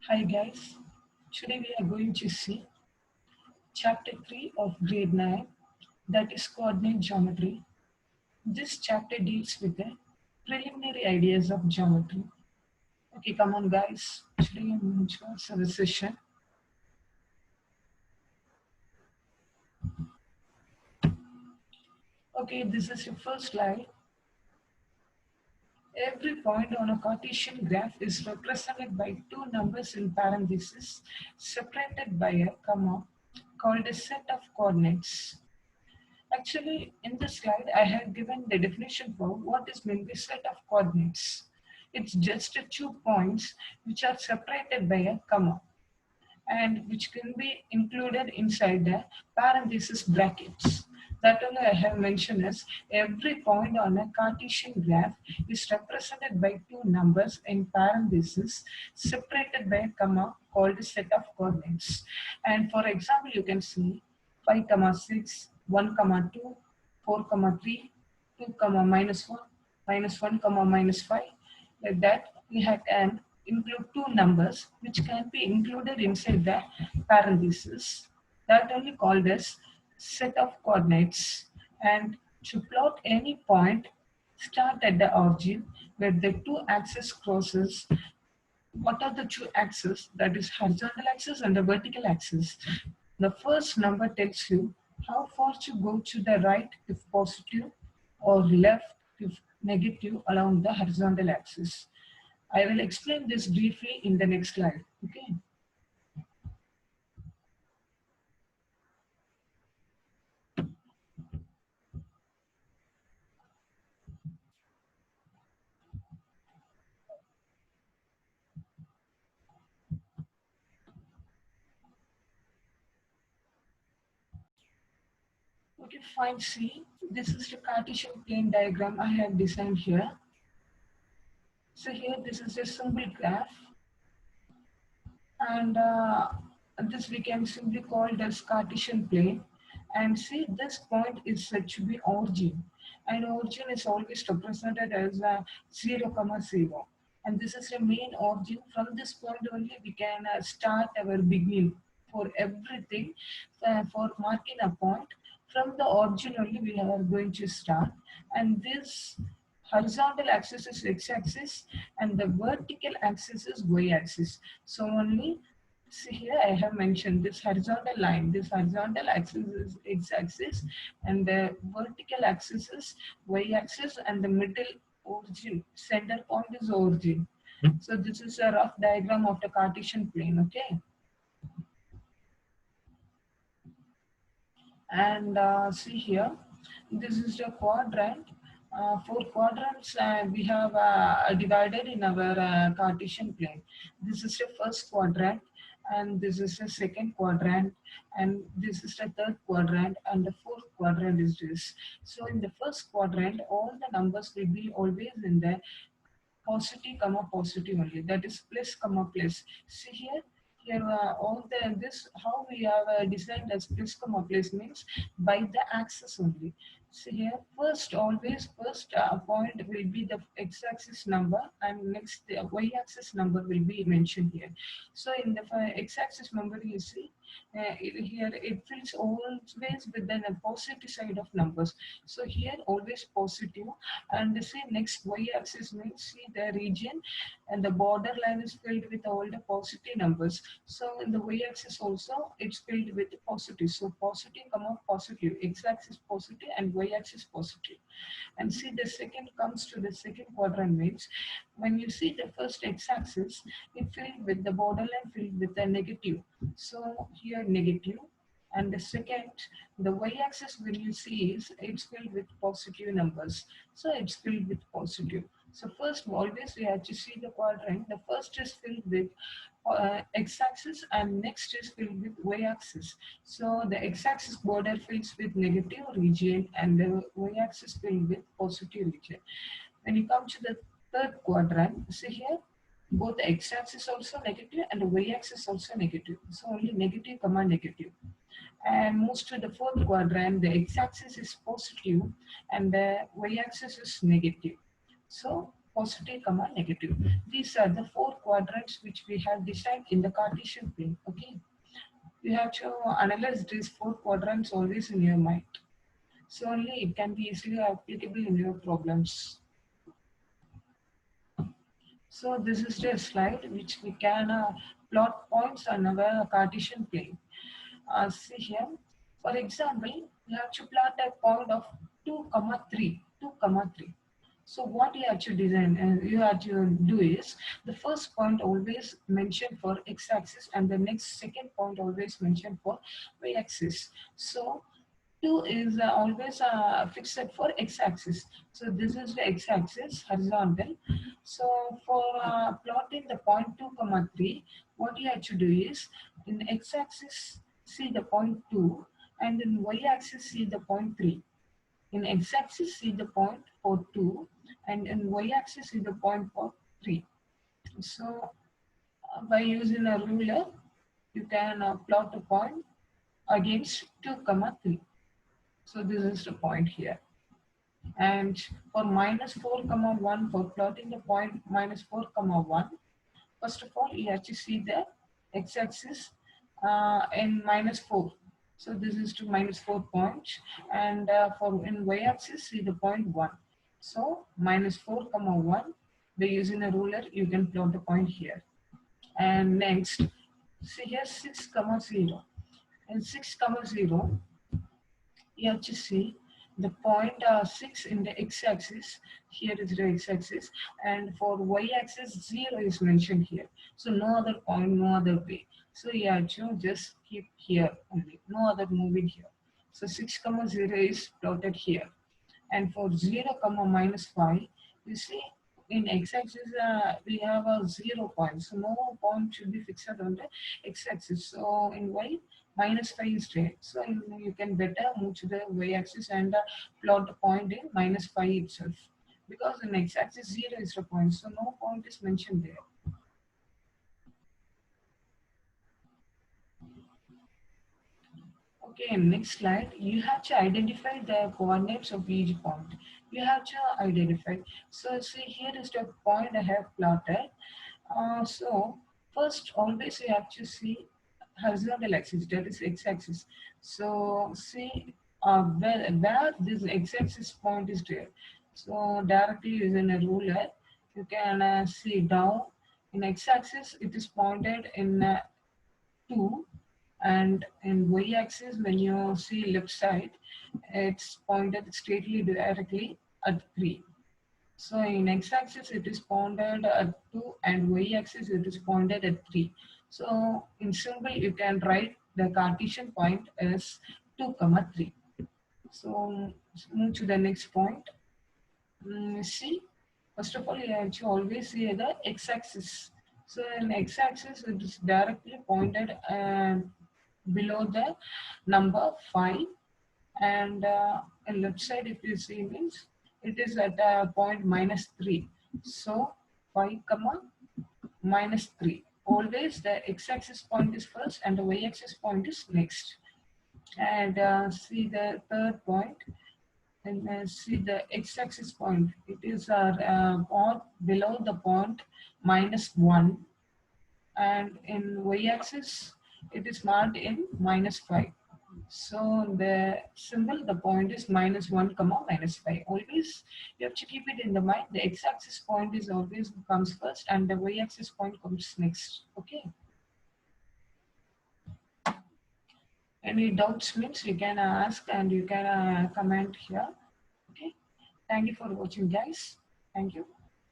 Hi guys, today we are going to see chapter 3 of grade 9, that is coordinate geometry. This chapter deals with the preliminary ideas of geometry. Okay, come on guys, today I'm going to answer the session. Okay, this is your first slide. Every point on a Cartesian graph is represented by two numbers in parentheses separated by a comma called a set of coordinates. Actually, in this slide, I have given the definition for what is meant by set of coordinates. It's just two points which are separated by a comma and which can be included inside the parenthesis brackets. That only I have mentioned is every point on a Cartesian graph is represented by two numbers in parentheses separated by a comma called a set of coordinates. And for example, you can see 5, 6, 1, 2, 4, 3, 2, -1, -1, -5. Like that, we have an include two numbers which can be included inside the parentheses. That only called as set of coordinates. And to plot any point, start at the origin where the two axes crosses. What are the two axes? That is horizontal axis and the vertical axis. The first number tells you how far to go to the right if positive or left if negative along the horizontal axis. I will explain this briefly in the next slide. Okay. Okay, fine. See, this is the Cartesian plane diagram I have designed here. So here, this is a simple graph, and this we can simply call it as Cartesian plane. And see, this point is said to be origin, and origin is always represented as 0, 0. And this is the main origin. From this point only, we can start our beginning for everything. For marking a point, from the origin only we are going to start. And this horizontal axis is x-axis, and the vertical axis is y-axis. So only, see here I have mentioned this horizontal line. This horizontal axis is x-axis, and the vertical axis is y-axis, and the middle origin, center point is origin. So this is a rough diagram of the Cartesian plane. Okay. And see here, this is the quadrant. For quadrants, we have divided in our Cartesian plane. This is the first quadrant, and this is the second quadrant, and this is the third quadrant, and the fourth quadrant is this. So in the first quadrant, all the numbers will be always in the positive comma positive only, that is plus comma plus. See here, all this how we have designed as plus comma plus means by the axis only. See here, first point will be the x-axis number, and next the y-axis number will be mentioned here. So in the x-axis number, you see here it fills always with the positive side of numbers. So here always positive, and the same next y-axis means see the region, and the border line is filled with all the positive numbers. So in the y-axis also it's filled with positive. So positive comma positive, x-axis positive and y-axis positive. And see the second comes to the second quadrant means when you see the first x-axis, it filled with the borderline filled with a negative. So here negative. And the second, the y-axis when you see is it's filled with positive numbers. So it's filled with positive. So first always we have to see the quadrant. The first is filled with x-axis, and next is filled with y-axis. So the x-axis border fills with negative region, and the y-axis filled with positive region. When you come to the third quadrant, see here, both the x-axis also negative and the y-axis also negative. So only negative comma negative. And moves to the fourth quadrant, the x-axis is positive and the y-axis is negative. So positive comma negative. These are the 4 quadrants which we have designed in the Cartesian plane. Okay, you have to analyze these 4 quadrants always in your mind. So only it can be easily applicable in your problems. So this is the slide which we can plot points on our Cartesian plane. See here, for example, you have to plot a point of 2 comma 3, 2 comma 3. So what you have to design and you have to do is the first point always mentioned for x-axis and the next second point always mentioned for y-axis. So 2 is always fixed for x-axis. So this is the x-axis horizontal. So for plotting the point 2 comma 3, what you have to do is in x-axis see the point 2 and in y-axis see the point 3. In x-axis see the point for 2 and in y-axis see the point for 3. So by using a ruler, you can plot a point against 2 comma 3. So this is the point here. And for minus 4 comma 1, for plotting the point minus 4 comma 1, first of all you have to see the x-axis in minus 4. So this is to minus 4 points, and for in y-axis see the point 1. So minus 4 comma 1, by using a ruler you can plot the point here. And next, see here 6 comma 0. In 6 comma 0, you have to see the point 6 in the x-axis. Here is the x-axis, and for y-axis 0 is mentioned here. So no other point, no other way. So you have to just keep here only, no other moving here. So 6 comma 0 is plotted here, and for 0 comma minus 5, you see in x-axis we have a 0 point, so no point should be fixed on the x-axis. So in y, minus 5 is there. So you can better move to the y-axis and plot the point in minus 5 itself, because in x-axis 0 is the point, so no point is mentioned there. Okay, next slide. You have to identify the coordinates of each point. You have to identify. So see, here is the point I have plotted. So first, always you have to see horizontal axis, that is x-axis. So see where this x-axis point is there. So directly using a ruler, you can see down. In x-axis, it is pointed in 2. And in y-axis, when you see left side, it's pointed straightly directly at 3. So in x-axis it is pointed at 2 and y-axis it is pointed at 3. So in symbol you can write the Cartesian point as 2 comma 3. So move to the next point. See, first of all you have to always see the x-axis. So in x-axis it is directly pointed below the number 5, and in left side if you see means it is at point minus 3. So 5 comma minus 3. Always the x-axis point is first and the y-axis point is next. And see the third point, and see the x-axis point. It is point below the point minus 1, and in y-axis it is marked in minus 5. So the symbol, the point is minus 1 comma minus 5. Always you have to keep it in the mind. The x-axis point is always comes first and the y-axis point comes next. Okay. Any doubts means you can ask and you can comment here. Okay. Thank you for watching, guys. Thank you.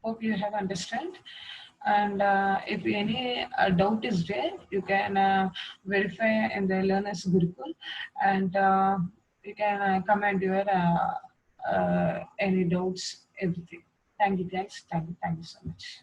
Hope you have understand. And if any doubt is there, you can verify in the Learners Gurukul, and you can comment your any doubts, everything. Thank you, guys. Thank you so much.